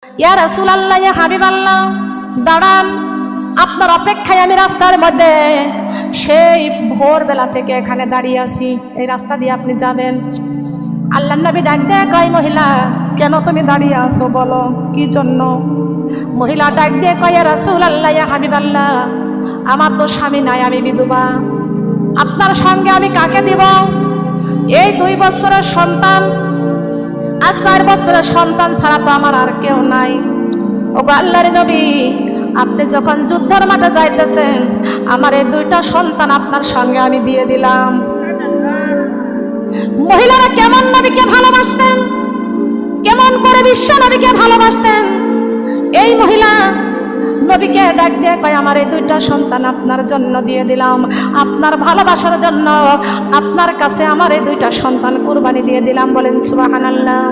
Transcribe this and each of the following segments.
ইয়া রাসূলুল্লাহ, ইয়া হাবিবাল্লাহ, দাঁড়ান, আপনার অপেক্ষায় আমি রাস্তার মধ্যে সেই ভোরবেলা থেকে এখানে দাঁড়িয়ে আছি, এই রাস্তা দিয়ে আপনি যাবেন। আল্লাহর নবী ডাক দিয়ে কয়, মহিলা কেন তুমি দাঁড়িয়ে আছো, বলো কি জন্য? মহিলা ডাক দিয়ে কয়, ইয়া রাসূলুল্লাহ, ইয়া হাবিবাল্লাহ, আমার তো স্বামী নাই, আমি বিধবা, আপনার সঙ্গে আমি কাকে দিব? এই 2 বছরের সন্তান আর 4 বছরের সন্তান ছাড়া তো আমার আর কেউ নাই। ওগো আল্লাহর নবী, আপনি যখন যুদ্ধের মাঠে যাইতেছেন, আমার এই 2টা সন্তান আপনার সঙ্গে আমি দিয়ে দিলাম। মহিলারা কেমন নবীকে ভালোবাসতেন, কেমন করে বিশ্ব নবীকে ভালোবাসতেন। এই মহিলা নবীকে ডাক দিয়ে কয়, আমার এই 2টা সন্তান আপনার জন্য দিয়ে দিলাম, আপনার ভালোবাসার জন্য আপনার কাছে আমার এই 2টা সন্তান কুরবানি দিয়ে দিলাম। বলেন সুবহানাল্লাহ।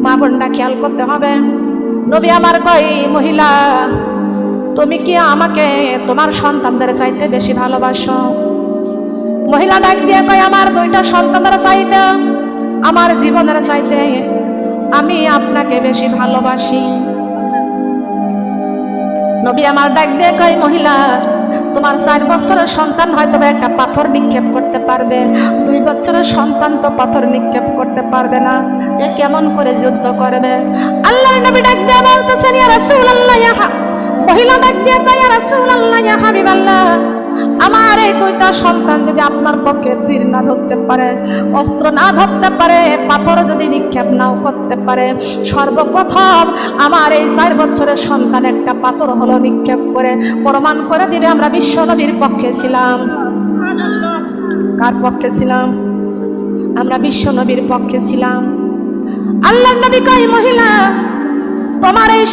মা বোনরা খেয়াল করতে হবে। নবী আমার কয়, মহিলা তুমি কি আমাকে তোমার সন্তানদের চাইতে বেশি ভালোবাসো? মহিলা ডাক দিয়ে কয়, আমার 2টা সন্তানদের চাইতে, আমার জীবনের চাইতে আমি আপনাকে বেশি ভালোবাসি। নবী আমার ডাক দিয়ে কয়, মহিলা তোমার 4 বছরের সন্তান হয়তো একটা পাথর নিক্ষেপ করতে পারবে, 2 বছরের সন্তান তো পাথর নিক্ষেপ করতে পারবে না, এ কেমন করে যুদ্ধ করবে? আল্লাহর নবী ডাক দিয়ে বলতেছেন, ইয়া রাসূলুল্লাহ, মহিলা ডাক দিয়ে কয়, ইয়া রাসূলুল্লাহ, ইয়া হাবিবাল্লাহ, আমার এই 2টা সন্তান যদি আপনার পক্ষে তীর না ধরতে পারে, অস্ত্র না ধরতে পারে, পাথর যদি নিক্ষেপ নাও করতে পারে, সর্বপ্রথম আমার এই 4 বছরের সন্তান একটা পাথর হলো নিক্ষেপ করে প্রমাণ করে দিবে আমরা বিশ্ব নবীর পক্ষে ছিলাম। কার পক্ষে ছিলাম? আমরা বিশ্ব নবীর পক্ষে ছিলাম। আল্লাহর নবী কয়, মহিলা তোমার এই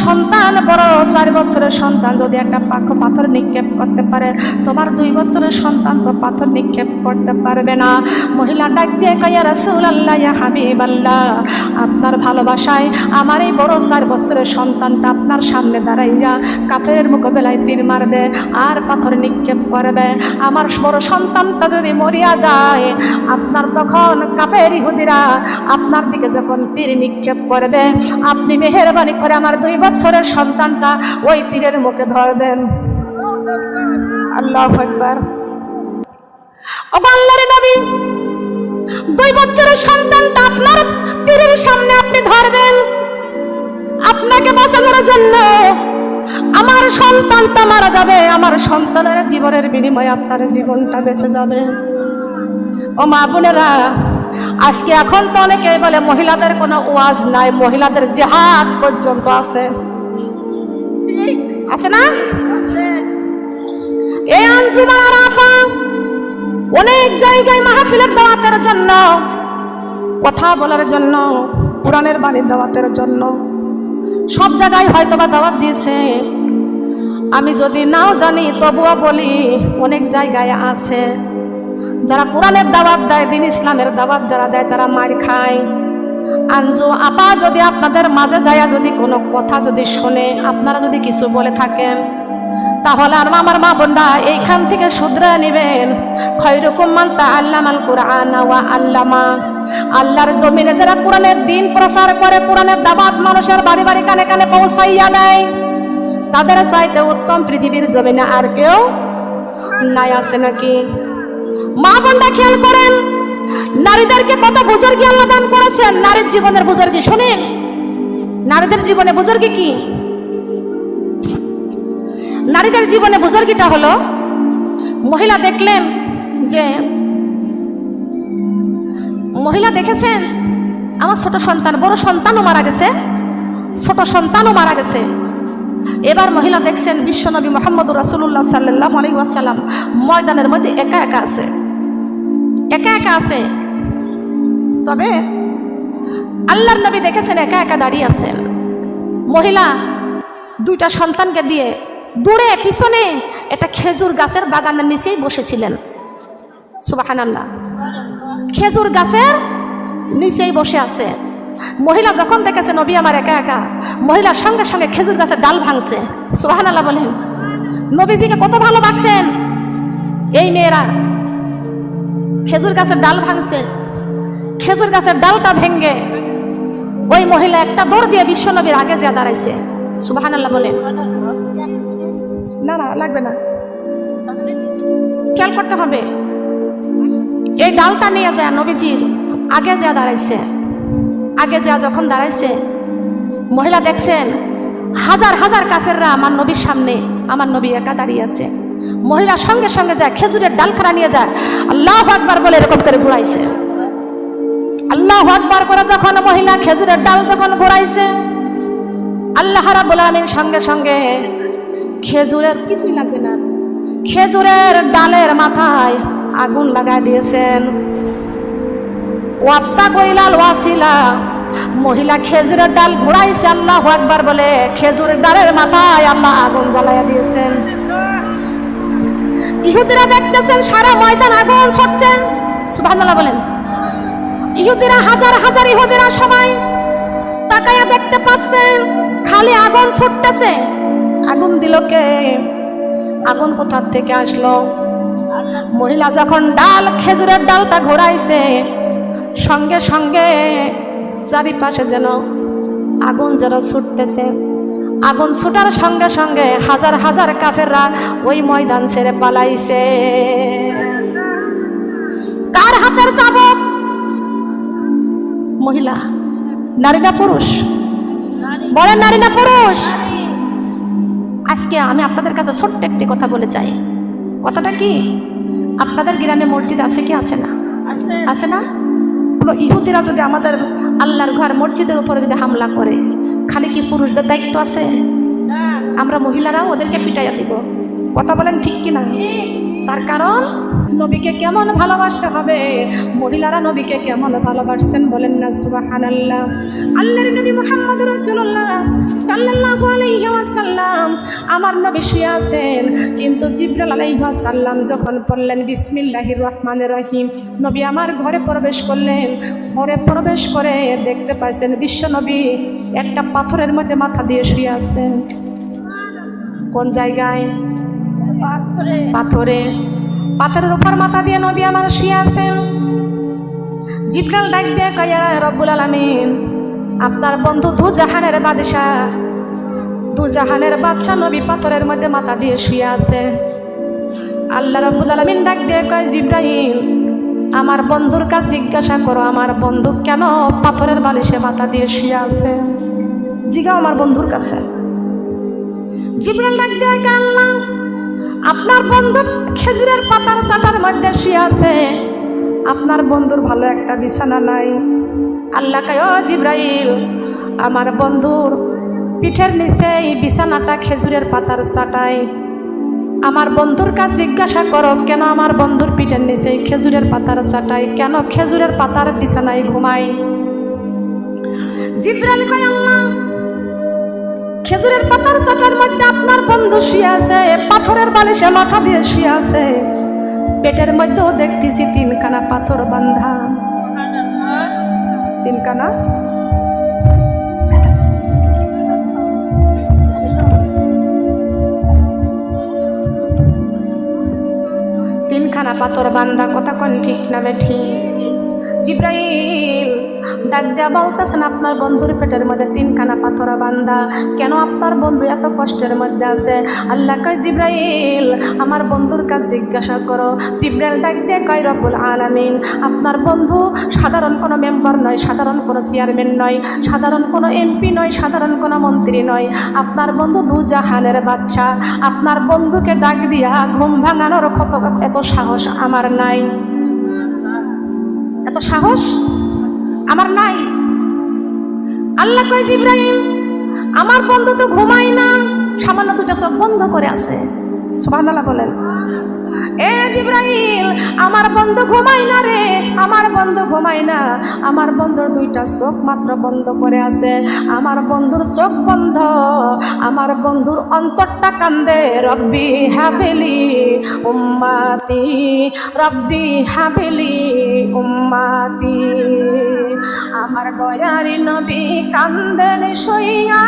সন্তান বড় 4 বছরের সন্তান যদি একটা পাথর নিক্ষেপ করতে পারে, তোমার 2 বছরের সন্তান তো পাথর নিক্ষেপ করতে পারবে না। মহিলা ডাক দিয়ে কয়, ইয়া রাসূলুল্লাহ, ইয়া হাবিবাল্লাহ, আপনার ভালোবাসায় আমার এই বড় 4 বছরের সন্তানটা আপনার সামনে দাঁড়াইয়া কাফেরের মোকাবেলায় তীর মারবে আর পাথর নিক্ষেপ করবে। আমার বড় সন্তানটা যদি মরিয়া যায়, আপনার তখন কাফের ইহুদিরা আপনার দিকে যখন তীর নিক্ষেপ করবে, আপনি মেহেরবানি করে আমার 2 বছরের সন্তানটা ওই তীরের মুখে ধরবেন। আল্লাহু আকবার। ও আল্লাহর নবী, 2 বছরের সন্তানটা আপনার তীরের সামনে আপনি ধরবেন, আপনাকে বাঁচানোর জন্য আমার সন্তানটা মারা যাবে, আমার সন্তানের জীবনের বিনিময়ে আপনার জীবনটা বেঁচে যাবে। ও মা বোনেরা, আজকে এখন তো অনেকে বলে মহিলাদের কোনো ওয়াজ নাই, মহিলাদের জিহাদ পর্যন্ত আছে, আছে না? এই আঞ্জুমানের আপা অনেক জায়গায় মাহফিলের দাওয়াতের জন্য, কথা বলার জন্য, কোরআনের বাণীর দাওয়াতের জন্য সব জায়গায় হয়তোবা দাওয়াত দিয়েছে। আমি যদি নাও জানি তবুও বলি, অনেক জায়গায় আছে যারা কোরআনের দাওয়াত দেয়, দিন ইসলামের দাওয়াত যারা দেয়, তারা মার খায়। আঞ্জু আপা যদি আপনাদের মাঝে যায়, যদি কোনো কথা যদি শোনে, আপনারা যদি কিছু বলে থাকেন, তাহলে আর আমার মা বোনরা এইখান থেকে শুধরে নেবেন। খৈরুকুম মান তাআল্লামাল কুরআন ওয়া আল্লামা। আল্লাহর জমিনে যারা কোরআনের দিন প্রচার করে, কোরআনের দাওয়াত মানুষের বাড়ি বাড়ি কানে কানে পৌঁছাইয়া দেয়, তাদের চাইতে উত্তম পৃথিবীর জমিনে আর কেউ নাই। আছে নাকি? মা বোনরা খেয়াল করেন, নারীদেরকে কত বুজুর্গি আল্লাহ দান করেছেন। নারীর জীবনের বুজুর্গি শুনেন, নারীদের জীবনে বুজুর্গি কি? নারীদের জীবনে বুজুর্গিটা হলো, মহিলা দেখলেন যে, মহিলা দেখেছেন আমার ছোট সন্তান, বড় সন্তানও মারা গেছে, ছোট সন্তানও মারা গেছে। এবার মহিলা দেখছেন বিশ্বনবী মুহাম্মদুর রাসূলুল্লাহ সাল্লাল্লাহু আলাইহি ওয়াসাল্লাম ময়দানের মধ্যে একা একা আছে, একা একা আছে। তবে আল্লাহর নবী দেখেছেন একা একা দাঁড়িয়ে আছেন। মহিলা 2টা সন্তানকে দিয়ে দূরে পিছনে একটা খেজুর গাছের বাগানের নিচেই বসেছিলেন। সুবহানাল্লাহ। খেজুর গাছের নিচেই বসে আছে। মহিলা যখন দেখেছে নবী আমার একা একা, মহিলা সঙ্গে সঙ্গে খেজুর গাছের ডাল ভাঙছে। সুবহানাল্লাহ বলেন। নবীজিকে কত ভালোবাসছেন এই মেয়েরা। খেজুর গাছের ডাল ভাঙছে, খেজুর গাছের ডালটা ভেঙ্গে ওই মহিলা একটা দৌড় দিয়ে বিশ্ব নবীর আগে যা দাঁড়াইছে। সুবহানাল্লাহ বলেন। না না লাগবে না, খেয়াল করতে হবে। এই ডালটা নিয়ে যায় নবীজির আগে যা দাঁড়াইছে। আগে যা যখন দাঁড়াইছে, মহিলা দেখছেন হাজার হাজার কাফেররা আমার নবীর সামনে, আমার নবী একা দাঁড়িয়ে আছে। মহিলা সঙ্গে সঙ্গে যায় খেজুরের ডালখানা নিয়ে যায়, আল্লাহু আকবার বলে এরকম করে ঘুরাইছে। আল্লাহু আকবার করে যখন মহিলা খেজুরের ডাল যখন ঘুরাইছে, আল্লাহ রাব্বুল আলামিন সঙ্গে সঙ্গে খেজুরের কিছুই লাগবে না, খেজুরের ডালের মাথায় আগুন লাগাই দিয়েছেন। ওয়াত্তা কইলাল ওয়াসিলা, মহিলা খেজুরের ডাল ঘুরাইছে আল্লাহু আকবার বলে, খেজুরের ডালের মাথায় আল্লাহ আগুন জ্বালাইয়া দিয়েছেন। ইহুদিরা দেখতেছেন সারা ময়দান আগুন ছড়ছে। সুবহানাল্লাহ বলেন। ইহুদিরা হাজার হাজার ইহুদিরা সবাই তাকায়া দেখতে পাচ্ছেন খালি আগুন ছুটতেছে। আগুন দিল কে? আগুন কোথা থেকে আসলো? মহিলা যখন ডাল খেজুরের ডালটা ঘোরাইছে, সঙ্গে সঙ্গে চারিপাশে যেন আগুন যেন ছুটতেছে। আগুন ছুটার সঙ্গে সঙ্গে হাজার হাজার কাফেররা ওই ময়দান ছেড়ে পালাইছে। কার হাতের চাবুক? মহিলা। নারী না পুরুষ? বলেন নারী না পুরুষ? আজকে আমি আপনাদের কাছে ছোট্ট একটি কথা বলে চাই। কথাটা কি? আপনাদের গ্রামে মসজিদ আছে কি আছে না? আছে না? কোনো ইহুদিরা যদি আমাদের আল্লাহর ঘর মসজিদের উপরে যদি হামলা করে, খালি কি পুরুষদের দায়িত্ব আছে? আমরা মহিলারাও ওদেরকে পিটাইয়া দিব। কথা বলেন ঠিক কিনা? তার কারণ নবীকে কেমন ভালোবাসতে হবে, মহিলারা নবীকে কেমন ভালোবাসছেন বলেন না সুবহানাল্লাহ। আল্লাহর নবী মুহাম্মদ রাসূলুল্লাহ সাল্লাল্লাহু আলাইহি ওয়াসাল্লাম আমার নবী শুয়ে আছেন, কিন্তু জিবরাইল আলাইহিস সালাম যখন বললেন বিসমিল্লাহির রহমানির রহিম, নবী আমার ঘরে প্রবেশ করলেন। ঘরে প্রবেশ করে দেখতে পাইছেন বিশ্ব নবী একটা পাথরের মধ্যে মাথা দিয়ে শুয়ে আছেন। কোন জায়গায়? পাথরে। পাথরের উপর মাথা দিয়ে নবী আমার শুয়ে আছেন। জিবরাইল ডাক দিয়ে কয়, ইয়া রব্বুল আলামিন, আপনার বন্ধু দু জাহানের বাদশা, দু জাহানের বাদশা নবী পাথরের মধ্যে মাথা দিয়ে শুয়ে আছে। আল্লাহ রব্বুল আলামিন ডাক দিয়ে কয়, জিবরাইল, আমার বন্ধুর কাছে জিজ্ঞাসা করো আমার বন্ধু কেন পাথরের বালিশে মাথা দিয়ে শুয়ে আছে। জিজ্ঞাসা আমার বন্ধুর কাছে। জিবরাইল ডাক দিয়ে কয়, আল্লাহ, আপনার বন্ধু খেজুরের পাতার চাটার মধ্যে শুয়ে আছে, আপনার বন্ধুর ভালো একটা বিছানা নাই। আল্লাহ কয়, ও জিবরাইল, আমার বন্ধুর পিঠের নিচে এই বিছানাটা খেজুরের পাতার চাটাই। আমার বন্ধুর কাছে জিজ্ঞাসা করো কেন আমার বন্ধুর পিঠের নিচে খেজুরের পাতার চাটাই, কেন খেজুরের পাতার বিছানায় ঘুমাই। জিবরাইল কয়, আল্লাহ, খেজুরের পাতার চাটার মধ্যে আপনার বন্ধু শুয়ে আছে, পাথরের বালিশে মাথা দিয়ে শুয়ে আছে, পেটের মধ্যেও দেখতেছি তিনখানা পাথর বাঁধা। তিনখানা? তিনখানা পাথর বাঁধা। কথা কোন ঠিক না বেঠি? জিবরাইল ডাক দেয়া বলতেছেন আপনার বন্ধুর পেটের মধ্যে তিনখানা পাথর বাঁধা, কেন আপনার বন্ধু এত কষ্টের মধ্যে আছে? আল্লাহ কয়, জিবরাইল, আমার বন্ধুর কাছে জিজ্ঞাসা করো। জিবরাইল ডাক দিয়ে কয়, রব্বুল আলামিন, আপনার বন্ধু সাধারণ কোনো মেম্বার নয়, সাধারণ কোনো চেয়ারম্যান নয়, সাধারণ কোনো এমপি নয়, সাধারণ কোনো মন্ত্রী নয়, আপনার বন্ধু দু জাহানের বাদশা। আপনার বন্ধুকে ডাক দিয়া ঘুম ভাঙানোর এত সাহস আমার নাই, এত সাহস আমার নাই। আল্লাহ কয়, জিবরাইল, আমার বন্ধু তো ঘুমায় না, সামান্য দুটা চোখ বন্ধ করে আছে। সুবহানাল্লাহ বলেন। এ জিবরাইল, আমার বন্ধু ঘুমায় না রে, আমার বন্ধু ঘুমায় না, আমার বন্ধুর দুইটা চোখ মাত্র বন্ধ করে আছে। আমার বন্ধুর চোখ বন্ধ, আমার বন্ধুর অন্তরটা কান্দে, রব্বি হাবিলি উম্মাতি, রব্বি হাবিলি উম্মাতি। আমার দয়ারি নবী কান্দেন সইয়া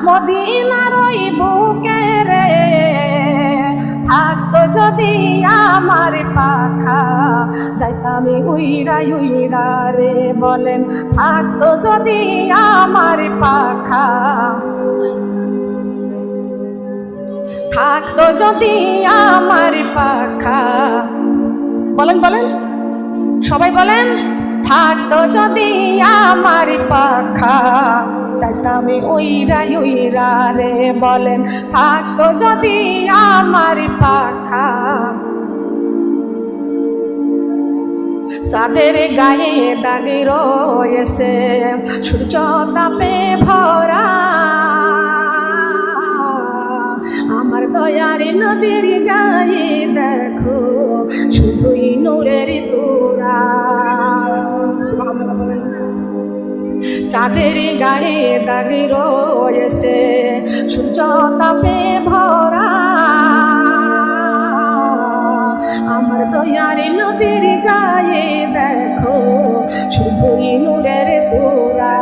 মদিনার ওই বুকে রে, থাকতো যদি আমার পাখা যাইতাম উইরা উইরা রে। বলেন থাকতো যদি আমার পাখা, থাকতো যদি আমার পাখা। বলেন বলেন সবাই বলেন, থাকতো যদি আমার পাখা চাইতাম উইরা উইরা রে। বলেন থাকতো যদি আমার পাখা। চাঁদের গায়ে দাগে রয়েছে সূর্য তাপে ভরা, আমার দয়ার নবীর গায়ে দেখো শুধুই নূরের তোরা। চাঁদের গায়ে দাগে রয়েছে সূর্য তাপে ভরা, আমার দয়ার নবীর গায়ে দেখো শুধুই নূরের তোরা।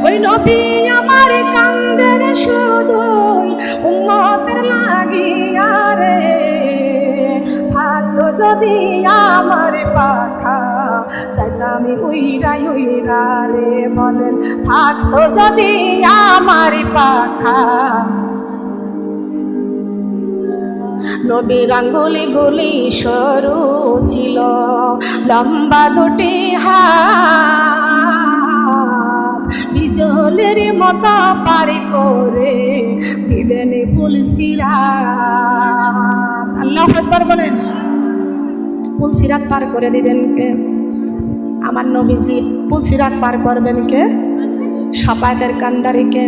ওই নবী আমার কান্দের শুধুই উম্মতের লাগিয়া রে। থাকতো যদি আমার পাখা চাইতাম উইরা উইরা রে। বলেন থাকতো যদি আমার পাখা। নবীর আঙ্গুলি গুলি সরু ছিল, লম্বা দুটি হাত বিজলের মতো পারি করে দিবেন পুলসিরাত। আল্লাহু আকবার বলেন। পুলসিরাত পার করে দিবেন কে? আমার নবীজি। পুলসিরাত পার করবেন কে? সাফায়েতের কান্ডারি কে?